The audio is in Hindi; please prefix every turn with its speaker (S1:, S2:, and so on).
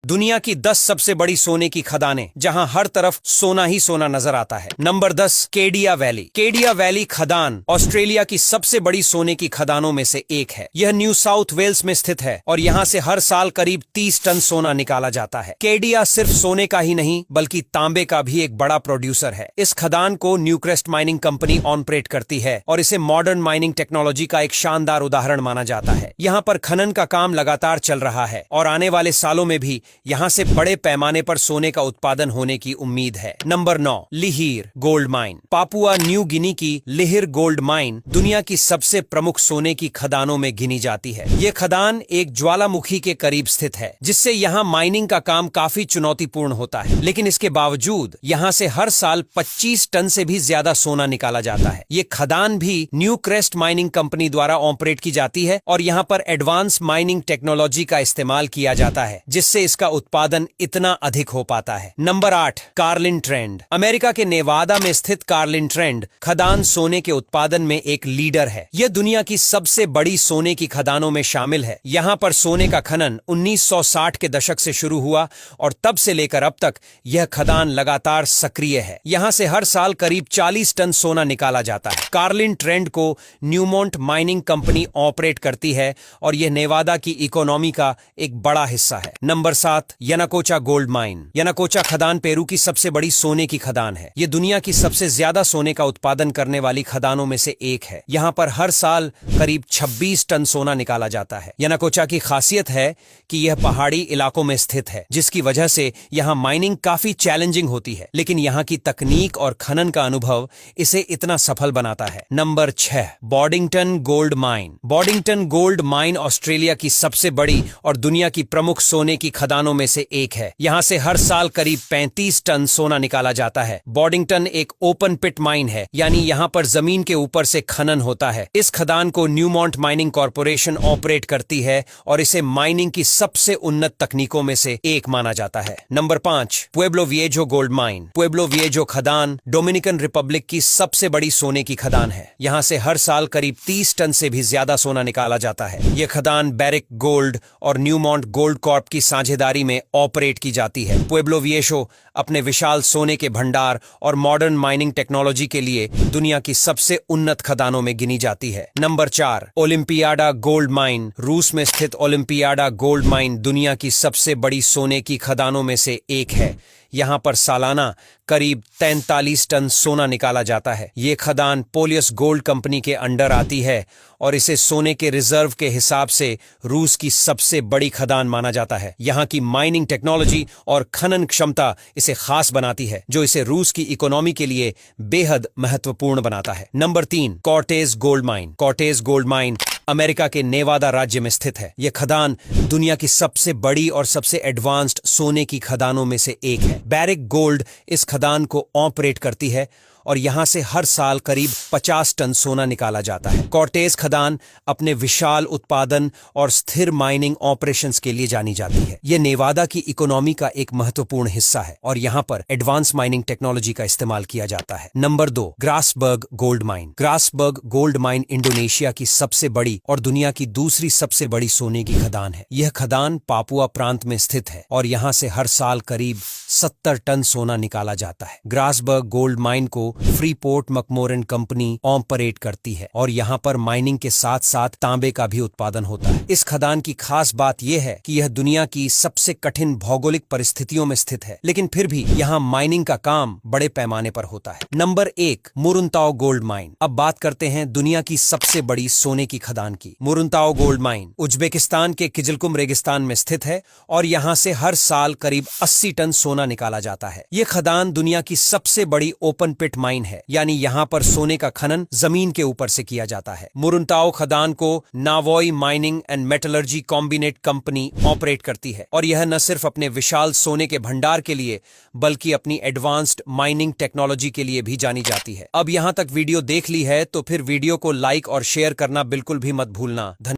S1: दुनिया की 10 सबसे बड़ी सोने की खदानें जहां हर तरफ सोना ही सोना नजर आता है। Number 10, Kedia valley. Kedia valley खदान ऑस्ट्रेलिया की सबसे बड़ी सोने की खदानों में से एक है। यह न्यू साउथ वेल्स में स्थित है और यहां से हर साल करीब 30 टन सोना निकाला जाता है। केडिया सिर्फ सोने का ही नहीं बल्कि तांबे का भी एक बड़ा प्रोड्यूसर है। इस खदान को न्यूक्रेस्ट माइनिंग कंपनी ऑपरेट करती है और इसे मॉडर्न माइनिंग टेक्नोलॉजी का एक शानदार उदाहरण माना जाता है। यहाँ पर खनन का काम लगातार चल रहा है और आने वाले सालों में भी यहाँ से बड़े पैमाने पर सोने का उत्पादन होने की उम्मीद है। Number 9, Lihir gold mine. Papua New Guinea की लिहिर गोल्ड माइन दुनिया की सबसे प्रमुख सोने की खदानों में गिनी जाती है। ये खदान एक ज्वालामुखी के करीब स्थित है, जिससे यहाँ माइनिंग का काम काफी चुनौतीपूर्ण होता है, लेकिन इसके बावजूद यहाँ से हर साल 25 टन से भी ज्यादा सोना निकाला जाता है। ये खदान भी न्यू क्रेस्ट माइनिंग कंपनी द्वारा ऑपरेट की जाती है और यहाँ पर एडवांस माइनिंग टेक्नोलॉजी का इस्तेमाल किया जाता है, जिससे इसका उत्पादन इतना अधिक हो पाता है। Number 8, Carlin trend. अमेरिका के नेवादा में स्थित कार्लिन ट्रेंड खदान सोने के उत्पादन में एक लीडर है। यह दुनिया की सबसे बड़ी सोने की खदानों में शामिल है। यहाँ पर सोने का खनन 1960 के दशक से शुरू हुआ और तब से लेकर अब तक यह खदान लगातार सक्रिय है। यहाँ से हर साल करीब 40 टन सोना निकाला जाता है। कार्लिन ट्रेंड को न्यूमोंट माइनिंग कंपनी ऑपरेट करती है और यह नेवादा की इकोनॉमी का एक बड़ा हिस्सा है। Number 7, Yanacocha gold mine. यनाकोचा खदान पेरू की सबसे बड़ी सोने की खदान है। यह दुनिया की सबसे ज्यादा सोने का उत्पादन करने वाली खदानों में से एक है। यहाँ पर हर साल करीब 26 टन सोना निकाला जाता है। यनाकोचा की खासियत है कि यह पहाड़ी इलाकों में स्थित है, जिसकी वजह से यहाँ माइनिंग काफी चैलेंजिंग होती है, लेकिन यहाँ की तकनीक और खनन का अनुभव इसे इतना सफल बनाता है। Number 6, Boddington gold mine. Boddington gold mine Australia की सबसे बड़ी और दुनिया की प्रमुख सोने की खदानों में से एक है। यहाँ से हर साल करीब 35 टन सोना निकाला जाता है। बॉडिंगटन एक ओपन पिट माइन है, यानी यहाँ पर जमीन के ऊपर से खनन होता है। इस खदान को न्यूमॉन्ट माइनिंग कॉरपोरेशन ऑपरेट करती है और इसे माइनिंग की सबसे उन्नत तकनीकों में से एक माना जाता है। Number 5, Pueblo Viejo gold mine. Pueblo Viejo खदान डोमिनिकन रिपब्लिक की सबसे बड़ी सोने की खदान है। यहाँ से हर साल करीब 30 टन से भी ज्यादा सोना निकाला जाता है। यह खदान बैरिक गोल्ड और न्यूमॉन्ट गोल्ड कॉर्प की साझेदारी में ऑपरेट की जाती है। पुएब्लो विएजो अपने विशाल सोने के भंडार और मॉडर्न माइनिंग टेक्नोलॉजी के लिए दुनिया की सबसे उन्नत खदानों में गिनी जाती है। Number 4, Olimpiada gold mine. रूस में स्थित ओलिम्पियाडा गोल्ड माइन दुनिया की सबसे बड़ी सोने की खदानों में से एक है। यहाँ पर सालाना करीब 43 टन सोना निकाला जाता है। ये खदान पोलियस गोल्ड कंपनी के अंडर आती है और इसे सोने के रिजर्व के हिसाब से रूस की सबसे बड़ी खदान माना जाता है। यहाँ की माइनिंग टेक्नोलॉजी और खनन क्षमता इसे खास बनाती है, जो इसे रूस की इकोनॉमी के लिए बेहद महत्वपूर्ण बनाता है। Number 3, Cortez gold mine. Cortez gold mine America के नेवादा राज्य में स्थित है। यह खदान दुनिया की सबसे बड़ी और सबसे एडवांस्ड सोने की खदानों में से एक है। बैरिक गोल्ड इस खदान को ऑपरेट करती है और यहां से हर साल करीब 50 टन सोना निकाला जाता है। कॉर्टेज खदान अपने विशाल उत्पादन और स्थिर माइनिंग ऑपरेशंस के लिए जानी जाती है। यह नेवादा की इकोनॉमी का एक महत्वपूर्ण हिस्सा है और यहां पर एडवांस माइनिंग टेक्नोलॉजी का इस्तेमाल किया जाता है। Number 2, Grasberg gold mine. Grasberg gold mine Indonesia की सबसे बड़ी और दुनिया की दूसरी सबसे बड़ी सोने की खदान है। यह खदान पापुआ प्रांत में स्थित है और यहां से हर साल करीब 70 टन सोना निकाला जाता है। ग्रासबर्ग गोल्ड माइन को फ्रीपोर्ट मैकमोरन कंपनी ऑपरेट करती है और यहाँ पर माइनिंग के साथ साथ तांबे का भी उत्पादन होता है। इस खदान की खास बात यह है कि यह दुनिया की सबसे कठिन भौगोलिक परिस्थितियों में स्थित है, लेकिन फिर भी यहाँ माइनिंग का काम बड़े पैमाने पर होता है। Number 1, Muruntau gold mine. अब बात करते हैं दुनिया की सबसे बड़ी सोने की खदान की। मुरुंताओ गोल्ड माइन उज्बेकिस्तान के किजलकुम रेगिस्तान में स्थित है और यहाँ से हर साल करीब 80 टन सोना निकाला जाता है। ये खदान दुनिया की सबसे बड़ी ओपन पिट माइन है, यानी यहाँ पर सोने का खनन जमीन के ऊपर से किया जाता है। मुरुंताओ खदान को Navoi mining and metallurgy combinat company operate करती है और यह न सिर्फ अपने विशाल सोने के भंडार के लिए बल्कि अपनी एडवांस्ड माइनिंग टेक्नोलॉजी के लिए भी जानी जाती है। अब यहाँ तक वीडियो देख ली है तो फिर वीडियो को लाइक और शेयर करना बिल्कुल भी मत भूलना।